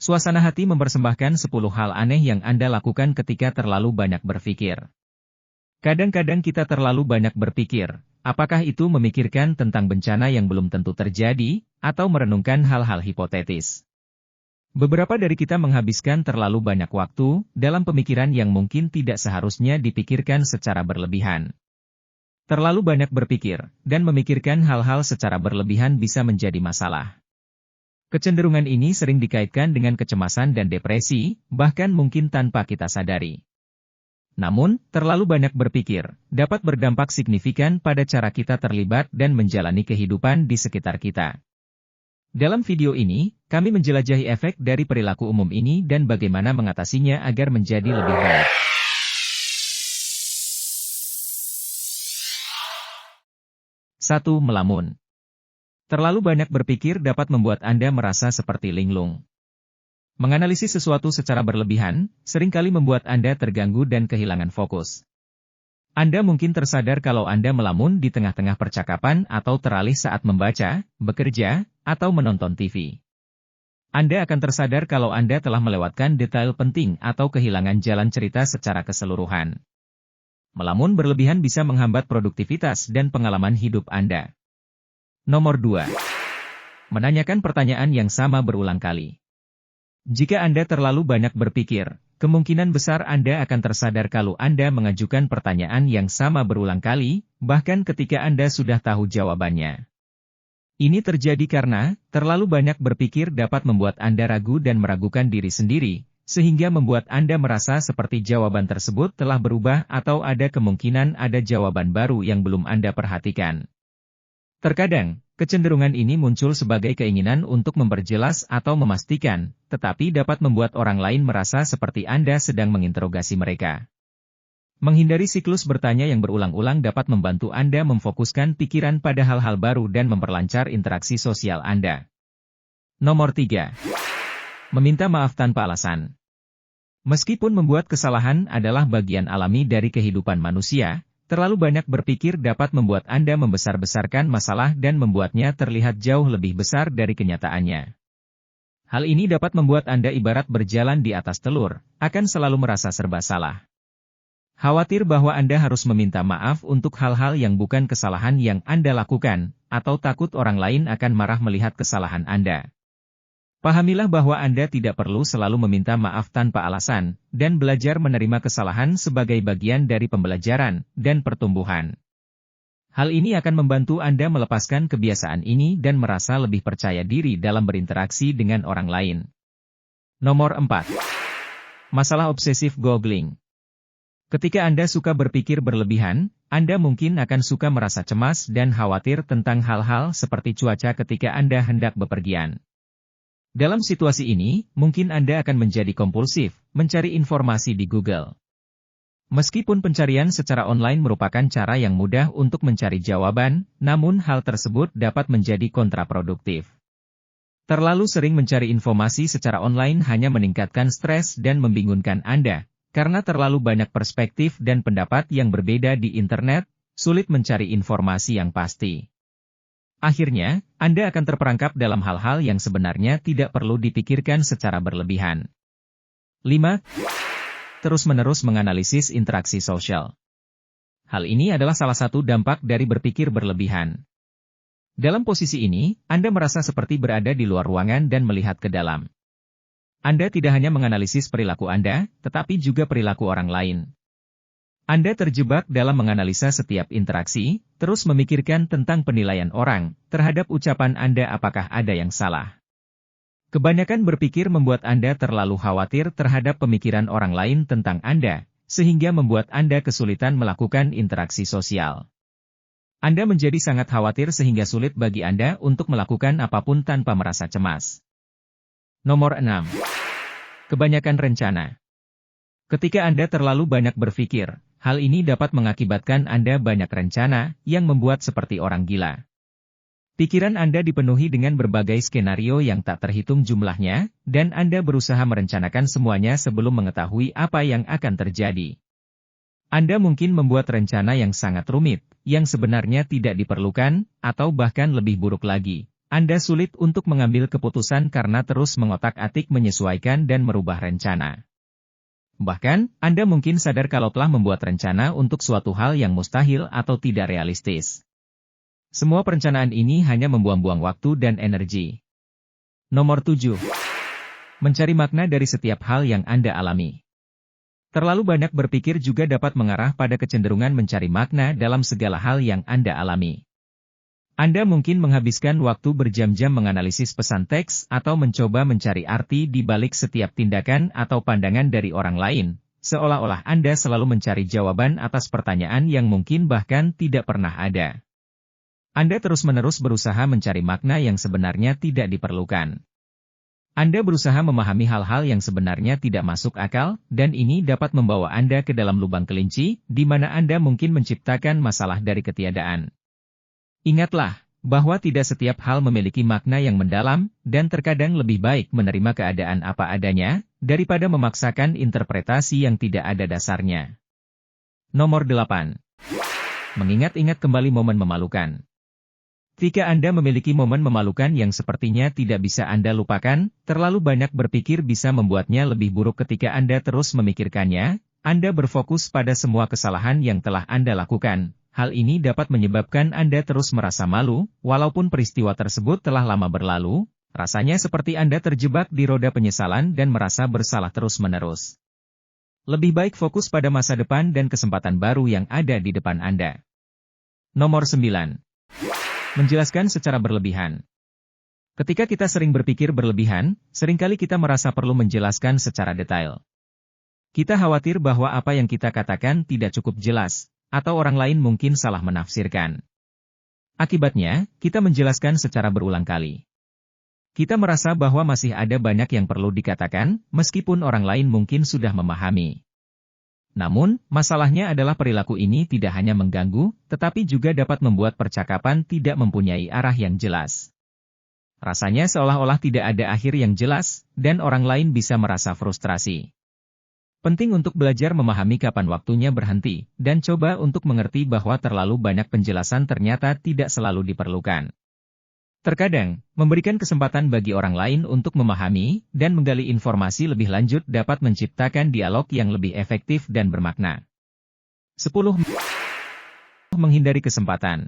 Suasana hati mempersembahkan 10 hal aneh yang Anda lakukan ketika terlalu banyak berpikir. Kadang-kadang kita terlalu banyak berpikir, apakah itu memikirkan tentang bencana yang belum tentu terjadi, atau merenungkan hal-hal hipotetis. Beberapa dari kita menghabiskan terlalu banyak waktu dalam pemikiran yang mungkin tidak seharusnya dipikirkan secara berlebihan. Terlalu banyak berpikir dan memikirkan hal-hal secara berlebihan bisa menjadi masalah. Kecenderungan ini sering dikaitkan dengan kecemasan dan depresi, bahkan mungkin tanpa kita sadari. Namun, terlalu banyak berpikir dapat berdampak signifikan pada cara kita terlibat dan menjalani kehidupan di sekitar kita. Dalam video ini, kami menjelajahi efek dari perilaku umum ini dan bagaimana mengatasinya agar menjadi lebih baik. 1. Melamun. Terlalu banyak berpikir dapat membuat Anda merasa seperti linglung. Menganalisis sesuatu secara berlebihan, seringkali membuat Anda terganggu dan kehilangan fokus. Anda mungkin tersadar kalau Anda melamun di tengah-tengah percakapan atau teralih saat membaca, bekerja, atau menonton TV. Anda akan tersadar kalau Anda telah melewatkan detail penting atau kehilangan jalan cerita secara keseluruhan. Melamun berlebihan bisa menghambat produktivitas dan pengalaman hidup Anda. Nomor 2. Menanyakan pertanyaan yang sama berulang kali. Jika Anda terlalu banyak berpikir, kemungkinan besar Anda akan tersadar kalau Anda mengajukan pertanyaan yang sama berulang kali, bahkan ketika Anda sudah tahu jawabannya. Ini terjadi karena, terlalu banyak berpikir dapat membuat Anda ragu dan meragukan diri sendiri, sehingga membuat Anda merasa seperti jawaban tersebut telah berubah atau ada kemungkinan ada jawaban baru yang belum Anda perhatikan. Terkadang, kecenderungan ini muncul sebagai keinginan untuk memperjelas atau memastikan, tetapi dapat membuat orang lain merasa seperti Anda sedang menginterogasi mereka. Menghindari siklus bertanya yang berulang-ulang dapat membantu Anda memfokuskan pikiran pada hal-hal baru dan memperlancar interaksi sosial Anda. Nomor 3. Meminta maaf tanpa alasan. Meskipun membuat kesalahan adalah bagian alami dari kehidupan manusia, terlalu banyak berpikir dapat membuat Anda membesar-besarkan masalah dan membuatnya terlihat jauh lebih besar dari kenyataannya. Hal ini dapat membuat Anda ibarat berjalan di atas telur, akan selalu merasa serba salah. Khawatir bahwa Anda harus meminta maaf untuk hal-hal yang bukan kesalahan yang Anda lakukan, atau takut orang lain akan marah melihat kesalahan Anda. Pahamilah bahwa Anda tidak perlu selalu meminta maaf tanpa alasan, dan belajar menerima kesalahan sebagai bagian dari pembelajaran dan pertumbuhan. Hal ini akan membantu Anda melepaskan kebiasaan ini dan merasa lebih percaya diri dalam berinteraksi dengan orang lain. Nomor 4. Masalah obsesif googling. Ketika Anda suka berpikir berlebihan, Anda mungkin akan suka merasa cemas dan khawatir tentang hal-hal seperti cuaca ketika Anda hendak bepergian. Dalam situasi ini, mungkin Anda akan menjadi kompulsif, mencari informasi di Google. Meskipun pencarian secara online merupakan cara yang mudah untuk mencari jawaban, namun hal tersebut dapat menjadi kontraproduktif. Terlalu sering mencari informasi secara online hanya meningkatkan stres dan membingungkan Anda, karena terlalu banyak perspektif dan pendapat yang berbeda di internet, sulit mencari informasi yang pasti. Akhirnya, Anda akan terperangkap dalam hal-hal yang sebenarnya tidak perlu dipikirkan secara berlebihan. 5. Terus-menerus menganalisis interaksi sosial. Hal ini adalah salah satu dampak dari berpikir berlebihan. Dalam posisi ini, Anda merasa seperti berada di luar ruangan dan melihat ke dalam. Anda tidak hanya menganalisis perilaku Anda, tetapi juga perilaku orang lain. Anda terjebak dalam menganalisa setiap interaksi, terus memikirkan tentang penilaian orang terhadap ucapan Anda apakah ada yang salah. Kebanyakan berpikir membuat Anda terlalu khawatir terhadap pemikiran orang lain tentang Anda, sehingga membuat Anda kesulitan melakukan interaksi sosial. Anda menjadi sangat khawatir sehingga sulit bagi Anda untuk melakukan apapun tanpa merasa cemas. Nomor 6. Kebanyakan rencana. Ketika Anda terlalu banyak berpikir, hal ini dapat mengakibatkan Anda banyak rencana yang membuat seperti orang gila. Pikiran Anda dipenuhi dengan berbagai skenario yang tak terhitung jumlahnya, dan Anda berusaha merencanakan semuanya sebelum mengetahui apa yang akan terjadi. Anda mungkin membuat rencana yang sangat rumit, yang sebenarnya tidak diperlukan, atau bahkan lebih buruk lagi, Anda sulit untuk mengambil keputusan karena terus mengotak-atik menyesuaikan dan merubah rencana. Bahkan, Anda mungkin sadar kalau telah membuat rencana untuk suatu hal yang mustahil atau tidak realistis. Semua perencanaan ini hanya membuang-buang waktu dan energi. Nomor 7. Mencari makna dari setiap hal yang Anda alami. Terlalu banyak berpikir juga dapat mengarah pada kecenderungan mencari makna dalam segala hal yang Anda alami. Anda mungkin menghabiskan waktu berjam-jam menganalisis pesan teks atau mencoba mencari arti di balik setiap tindakan atau pandangan dari orang lain, seolah-olah Anda selalu mencari jawaban atas pertanyaan yang mungkin bahkan tidak pernah ada. Anda terus-menerus berusaha mencari makna yang sebenarnya tidak diperlukan. Anda berusaha memahami hal-hal yang sebenarnya tidak masuk akal, dan ini dapat membawa Anda ke dalam lubang kelinci, di mana Anda mungkin menciptakan masalah dari ketiadaan. Ingatlah, bahwa tidak setiap hal memiliki makna yang mendalam, dan terkadang lebih baik menerima keadaan apa adanya, daripada memaksakan interpretasi yang tidak ada dasarnya. Nomor 8. Mengingat-ingat kembali momen memalukan. Jika Anda memiliki momen memalukan yang sepertinya tidak bisa Anda lupakan, terlalu banyak berpikir bisa membuatnya lebih buruk ketika Anda terus memikirkannya, Anda berfokus pada semua kesalahan yang telah Anda lakukan. Hal ini dapat menyebabkan Anda terus merasa malu, walaupun peristiwa tersebut telah lama berlalu, rasanya seperti Anda terjebak di roda penyesalan dan merasa bersalah terus-menerus. Lebih baik fokus pada masa depan dan kesempatan baru yang ada di depan Anda. Nomor 9. Menjelaskan secara berlebihan. Ketika kita sering berpikir berlebihan, seringkali kita merasa perlu menjelaskan secara detail. Kita khawatir bahwa apa yang kita katakan tidak cukup jelas, atau orang lain mungkin salah menafsirkan. Akibatnya, kita menjelaskan secara berulang kali. Kita merasa bahwa masih ada banyak yang perlu dikatakan, meskipun orang lain mungkin sudah memahami. Namun, masalahnya adalah perilaku ini tidak hanya mengganggu, tetapi juga dapat membuat percakapan tidak mempunyai arah yang jelas. Rasanya seolah-olah tidak ada akhir yang jelas, dan orang lain bisa merasa frustrasi. Penting untuk belajar memahami kapan waktunya berhenti, dan coba untuk mengerti bahwa terlalu banyak penjelasan ternyata tidak selalu diperlukan. Terkadang, memberikan kesempatan bagi orang lain untuk memahami dan menggali informasi lebih lanjut dapat menciptakan dialog yang lebih efektif dan bermakna. 10. Menghindari kesempatan.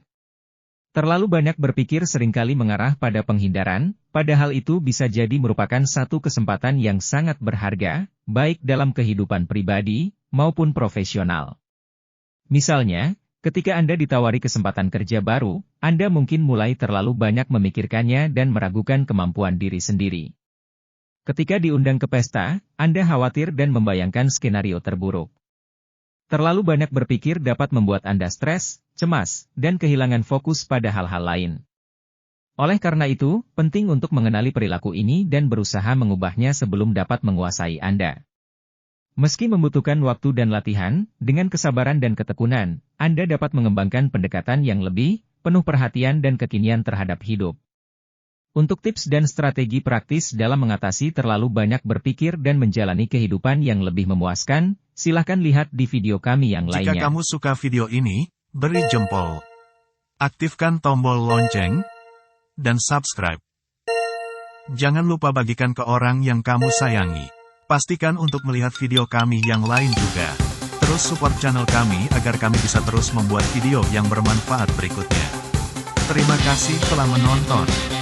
Terlalu banyak berpikir seringkali mengarah pada penghindaran, padahal itu bisa jadi merupakan satu kesempatan yang sangat berharga, baik dalam kehidupan pribadi maupun profesional. Misalnya, ketika Anda ditawari kesempatan kerja baru, Anda mungkin mulai terlalu banyak memikirkannya dan meragukan kemampuan diri sendiri. Ketika diundang ke pesta, Anda khawatir dan membayangkan skenario terburuk. Terlalu banyak berpikir dapat membuat Anda stres, cemas, dan kehilangan fokus pada hal-hal lain. Oleh karena itu, penting untuk mengenali perilaku ini dan berusaha mengubahnya sebelum dapat menguasai Anda. Meski membutuhkan waktu dan latihan, dengan kesabaran dan ketekunan, Anda dapat mengembangkan pendekatan yang lebih penuh perhatian dan kekinian terhadap hidup. Untuk tips dan strategi praktis dalam mengatasi terlalu banyak berpikir dan menjalani kehidupan yang lebih memuaskan, silakan lihat di video kami yang lainnya. Jika kamu suka video ini, beri jempol. Aktifkan tombol lonceng, dan subscribe. Jangan lupa bagikan ke orang yang kamu sayangi. Pastikan untuk melihat video kami yang lain juga. Terus support channel kami agar kami bisa terus membuat video yang bermanfaat berikutnya. Terima kasih telah menonton.